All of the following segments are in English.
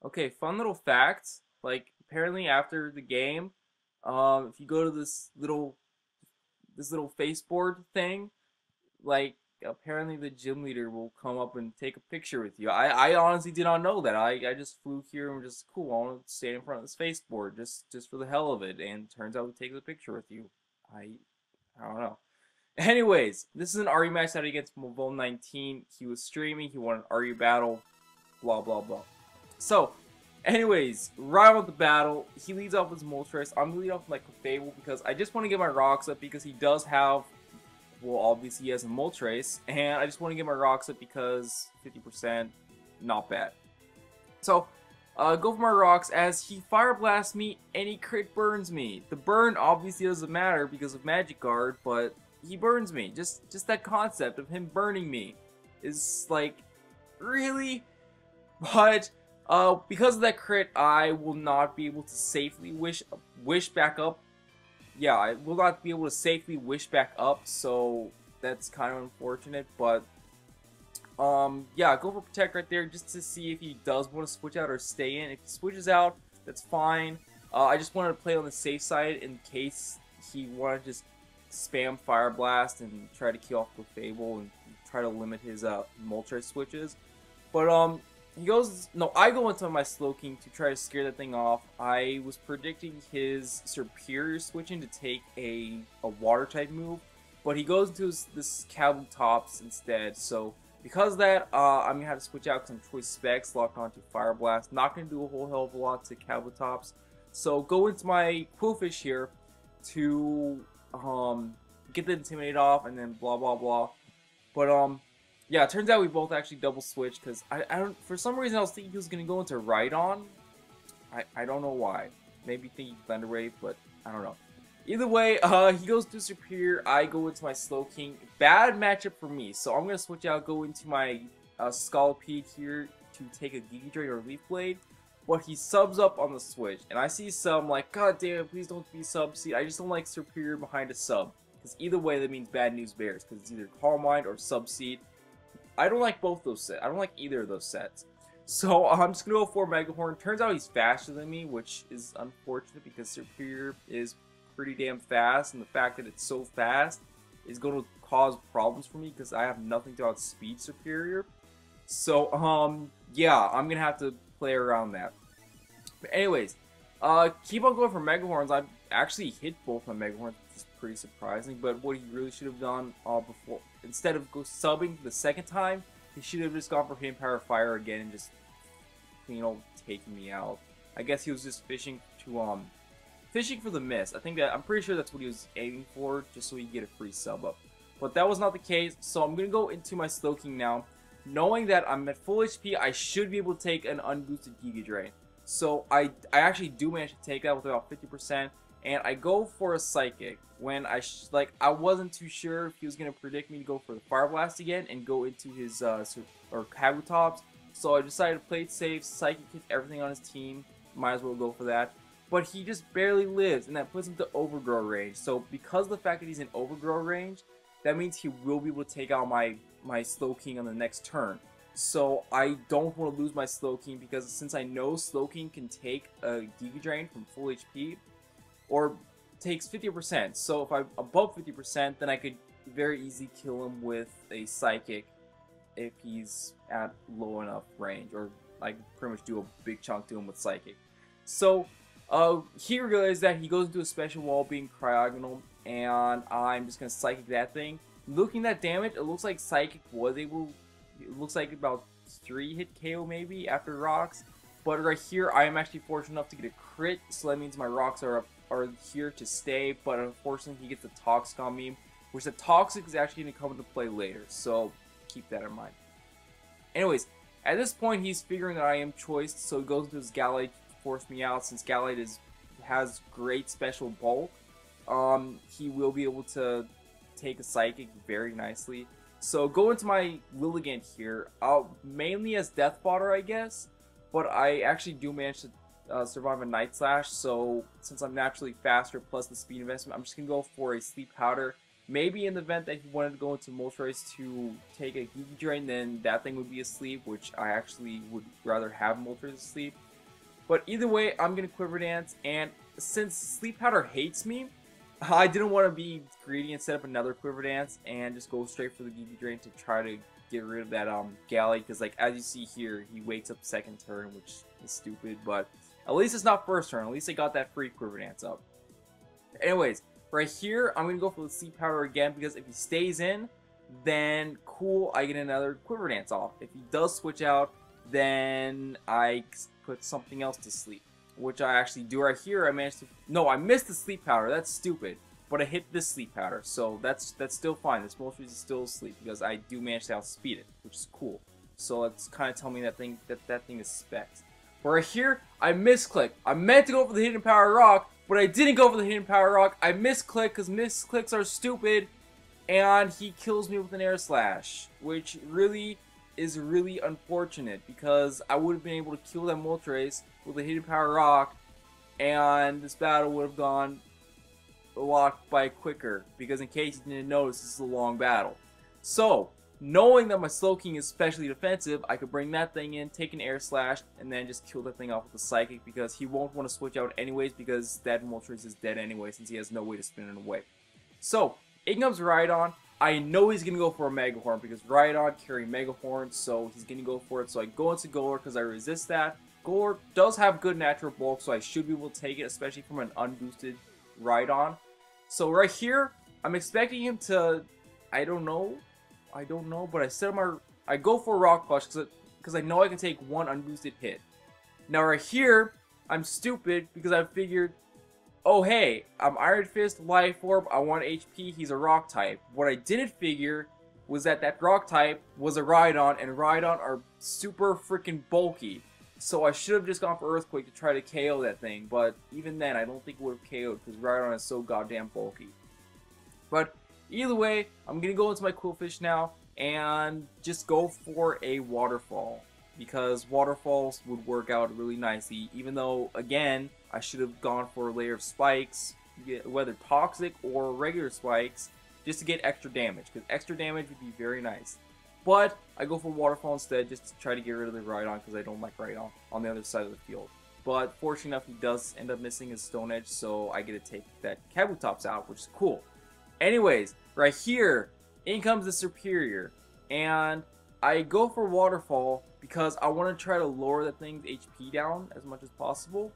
Okay, fun little fact. Like apparently after the game, if you go to this little faceboard thing, like apparently the gym leader will come up and take a picture with you. I honestly did not know that. I just flew here and was just cool. I want to stand in front of this faceboard just for the hell of it. And turns out we take the picture with you. I I don't know. Anyways, this is an RU match that against Mulvone19. He was streaming. He won an RU battle. Blah blah blah. So, anyways, right with the battle, he leads off with Moltres. I'm gonna lead off with like Fable because I just want to get my rocks up because he does have, well, obviously he has a Moltres, and I just want to get my rocks up because 50%, not bad. So, go for my rocks as he Fire Blasts me and he crit burns me. The burn obviously doesn't matter because of Magic Guard, but he burns me. Just that concept of him burning me is like, really? But because of that crit, I will not be able to safely wish back up. Yeah, I will not be able to safely wish back up, so that's kind of unfortunate. But yeah, go for protect right there just to see if he does want to switch out or stay in. If he switches out, that's fine. I just wanted to play on the safe side in case he wanted to just spam Fire Blast and try to kill off the Fable and try to limit his Moltres switches. But he goes, no, I go into my Slowking to try to scare that thing off. I was predicting his Superior switching to take a Water type move, but he goes into this Kabutops instead. So because of that, I'm gonna have to switch out some choice specs, lock onto Fire Blast. Not gonna do a whole hell of a lot to Kabutops. So go into my Quillfish here to get the Intimidate off, and then blah blah blah. But yeah, it turns out we both actually double switched because I don't, for some reason I was thinking he was gonna go into Rhydon. I don't know why. Maybe thinking Thunder Wave, but I don't know. Either way, he goes to Superior. I go into my Slowking. Bad matchup for me, so I'm gonna switch out, go into my Scolipede here to take a Giga Drain or Leaf Blade. But he subs up on the switch, and I see some like, God damn it, please don't be sub seed. I just don't like Superior behind a sub, because either way that means bad news bears, because it's either Calm Mind or sub seed. I don't like both those sets. I don't like either of those sets. So I'm just gonna go for Megahorn. Turns out he's faster than me, which is unfortunate because Superior is pretty damn fast, and the fact that it's so fast is going to cause problems for me because I have nothing to outspeed Superior. So yeah, I'm gonna have to play around that. But anyways, keep on going for Megahorns. I actually hit both my Megahorns, which is pretty surprising. But what he really should have done before, instead of subbing the second time, he should have just gone for Hidden Power Fire again and just clean old taking me out. I guess he was just fishing for the miss. I'm pretty sure that's what he was aiming for, just so he could get a free sub up. But that was not the case, so I'm gonna go into my Slowking now, knowing that I'm at full HP. I should be able to take an unboosted Giga Drain. So I actually do manage to take that with about 50%, and I go for a Psychic when I wasn't too sure if he was gonna predict me to go for the Fire Blast again and go into his or Kabutops. So I decided to play it safe. Psychic hits everything on his team. Might as well go for that. But he just barely lives, and that puts him to Overgrow range. So because of the fact that he's in Overgrow range, that means he will be able to take out my Slowking on the next turn. So I don't want to lose my Slowking because since I know Slowking can take a Giga Drain from full HP, or takes 50%. So if I'm above 50%, then I could very easily kill him with a Psychic if he's at low enough range, or I can pretty much do a big chunk to him with Psychic. So he realized that he goes into a special wall being Cryogonal, and I'm just gonna Psychic that thing. Looking at that damage, it looks like Psychic was able. It looks like about 3 hit KO maybe after rocks, but right here I am actually fortunate enough to get a crit, so that means my rocks are here to stay. But unfortunately, he gets the Toxic on me, which the Toxic is actually going to come into play later, so keep that in mind. Anyways, at this point he's figuring that I am choiced, so he goes into his Gallade to force me out. Since Gallade has great special bulk, he will be able to take a Psychic very nicely. So go into my Lilligant here, mainly as Death Fodder, I guess, but I actually do manage to survive a Night Slash, so since I'm naturally faster plus the speed investment, I'm just going to go for a Sleep Powder. Maybe in the event that he wanted to go into Moltres to take a Giga Drain, then that thing would be asleep, which I actually would rather have Moltres asleep. But either way, I'm gonna Quiver Dance, and since Sleep Powder hates me, I didn't want to be greedy and set up another Quiver Dance and just go straight for the Geeky Drain to try to get rid of that Galley, because like as you see here, he waits up second turn, which is stupid, but at least it's not first turn. At least I got that free Quiver Dance up. Anyways, right here, I'm gonna go for the Sleep Powder again, because if he stays in, then cool, I get another Quiver Dance off. If he does switch out, then I put something else to sleep, which I actually do right here. I managed to, no, I missed the Sleep Powder. That's stupid. But I hit this Sleep Powder, so that's still fine. This Moltres is still asleep because I do manage to outspeed it, which is cool. So that's kind of telling me that thing is specs. But right here, I misclick. I meant to go for the Hidden Power Rock, but I didn't go for the Hidden Power Rock. I misclick because misclicks are stupid, and he kills me with an Air Slash, which really is really unfortunate because I would have been able to kill that Moltres with a Hidden Power Rock, and this battle would have gone a lot by quicker, because in case you didn't notice, this is a long battle. So, knowing that my Slowking is especially defensive, I could bring that thing in, take an Air Slash, and then just kill that thing off with the Psychic, because he won't want to switch out anyways, because that Moltres is dead anyway, since he has no way to spin it away. So, in comes Rhydon. I know he's going to go for a Mega Horn, because Rhydon carry Mega Horn, so he's going to go for it. So I go into Golor because I resist that. Golor does have good natural bulk, so I should be able to take it, especially from an unboosted Rhydon. So right here, I'm expecting him to, I don't know, but I go for a Rock Push because I know I can take one unboosted hit. Now right here, I'm stupid because I figured, oh hey, I'm Iron Fist, Life Orb, I want HP, he's a Rock type. What I didn't figure was that Rock type was a Rhydon, and Rhydon are super freaking bulky. So I should have just gone for Earthquake to try to KO that thing, but even then I don't think it would have KO'd because Rhydon is so goddamn bulky. But either way, I'm going to go into my Quillfish now and just go for a Waterfall, because Waterfalls would work out really nicely, even though, again, I should have gone for a layer of spikes, whether toxic or regular spikes, just to get extra damage, because extra damage would be very nice. But I go for Waterfall instead, just to try to get rid of the Rhydon, because I don't like Rhydon on the other side of the field. But fortunately enough, he does end up missing his Stone Edge, so I get to take that Kabutops out, which is cool. Anyways, right here, in comes the Superior, and I go for Waterfall because I want to try to lower the thing's HP down as much as possible.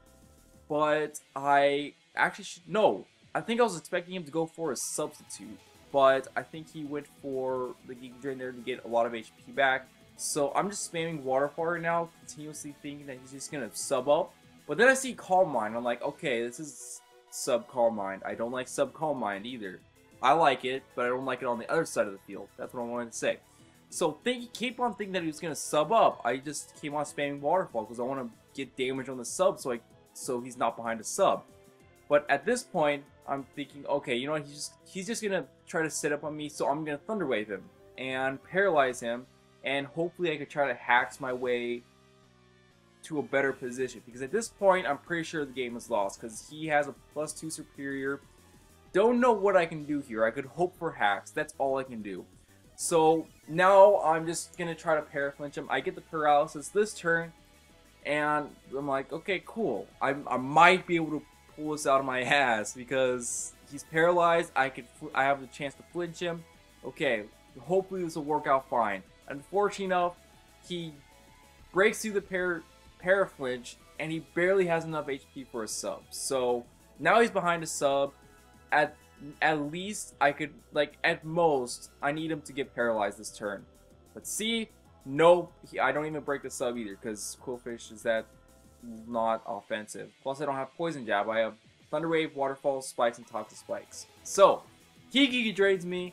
But I actually no, I think I was expecting him to go for a Substitute, but I think he went for the Geeky Drain there to get a lot of HP back. So I'm just spamming Waterfall right now, continuously thinking that he's just going to sub up. But then I see Calm Mind. I'm like, okay, this is sub Calm Mind. I don't like sub Calm Mind either. I like it, but I don't like it on the other side of the field. That's what I wanted to say. So keep on thinking that he was going to sub up. I just keep on spamming Waterfall because I want to get damage on the sub so he's not behind a sub. But at this point, I'm thinking, okay, you know what, he's just going to try to set up on me, so I'm going to Thunder Wave him and paralyze him, and hopefully I could try to hacks my way to a better position. Because at this point, I'm pretty sure the game is lost because he has a +2 Superior. Don't know what I can do here. I could hope for hacks. That's all I can do. So now I'm just going to try to Paraflinch him. I get the Paralysis this turn, and I'm like, okay, cool. I might be able to pull this out of my ass because he's paralyzed. I have the chance to flinch him. Okay, hopefully this will work out fine. Unfortunately enough, he breaks through the Paraflinch, and he barely has enough HP for a sub. So now he's behind a sub. At least I could, like, at most, I need him to get paralyzed this turn. But see, nope, I don't even break the sub either, because Quillfish is that not offensive. Plus, I don't have Poison Jab. I have Thunder Wave, Waterfall, Spikes, and Toxic Spikes. So, he Geeky Drains me,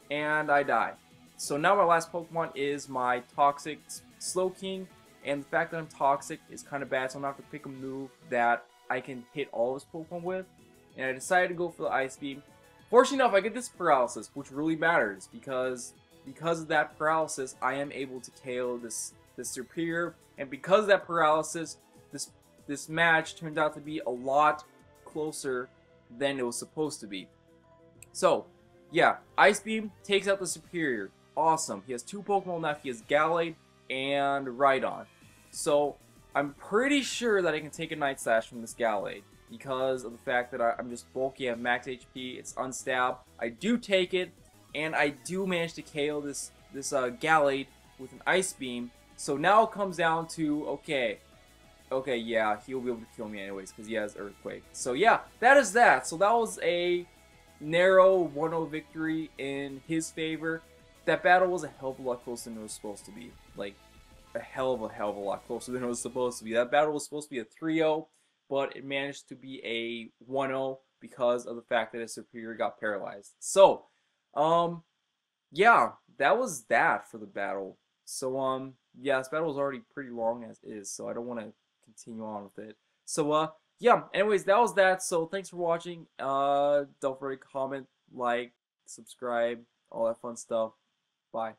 and I die. So now my last Pokemon is my Toxic Slowking, and the fact that I'm Toxic is kind of bad, so I'm going to have to pick a move that I can hit all of his Pokemon with. And I decided to go for the Ice Beam. Fortunately enough, I get this Paralysis, which really matters, because of that Paralysis, I am able to KO this Superior, and because of that Paralysis, this match turned out to be a lot closer than it was supposed to be. So, yeah, Ice Beam takes out the Superior. Awesome. He has 2 Pokemon left. He has Gallade and Rhydon. So, I'm pretty sure that I can take a Night Slash from this Gallade because of the fact that I'm just bulky, I have max HP, it's unstab. I do take it, and I do manage to KO this Gallade with an Ice Beam. So now it comes down to, okay, yeah, he'll be able to kill me anyways because he has Earthquake. So yeah, that is that. So that was a narrow 1-0 victory in his favor. That battle was a hell of a lot closer than it was supposed to be. Like, a hell of a lot closer than it was supposed to be. That battle was supposed to be a 3-0, but it managed to be a 1-0 because of the fact that his superior got paralyzed. So, yeah, that was that for the battle. So, yeah, this battle was already pretty long as is, so I don't want to continue on with it. So, yeah, anyways, that was that. So, thanks for watching. Don't forget to comment, like, subscribe, all that fun stuff. Bye.